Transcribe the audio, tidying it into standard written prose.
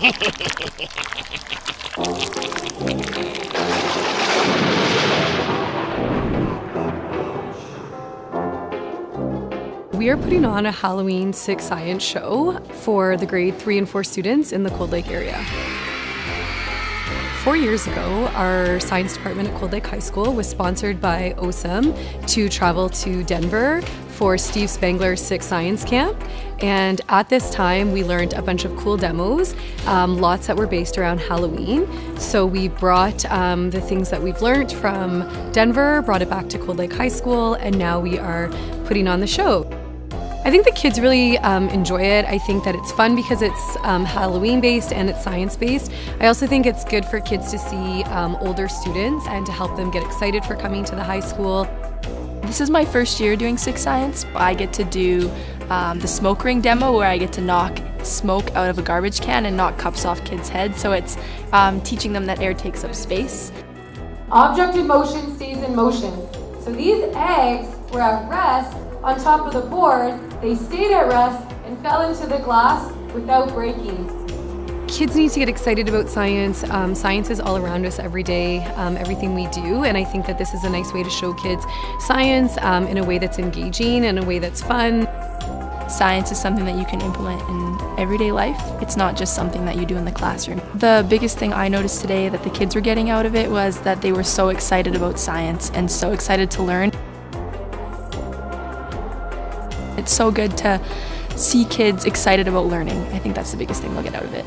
We are putting on a Halloween Sick Science show for the grade 3 and 4 students in the Cold Lake area. 4 years ago, our science department at Cold Lake High School was sponsored by Osum to travel to Denver for Steve Spangler's Sick Science Camp. And at this time, we learned a bunch of cool demos, lots that were based around Halloween. So we brought the things that we've learned from Denver, brought it back to Cold Lake High School, and now we are putting on the show. I think the kids really enjoy it. I think that it's fun because it's Halloween-based and it's science-based. I also think it's good for kids to see older students and to help them get excited for coming to the high school. This is my first year doing Sick Science. I get to do the smoke ring demo where I get to knock smoke out of a garbage can and knock cups off kids' heads. So it's teaching them that air takes up space. Object in motion stays in motion. So these eggs were at rest on top of the board. They stayed at rest and fell into the glass without breaking. Kids need to get excited about science. Science is all around us every day, everything we do, and I think that this is a nice way to show kids science in a way that's engaging, in a way that's fun. Science is something that you can implement in everyday life. It's not just something that you do in the classroom. The biggest thing I noticed today that the kids were getting out of it was that they were so excited about science and so excited to learn. It's so good to see kids excited about learning. I think that's the biggest thing they'll get out of it.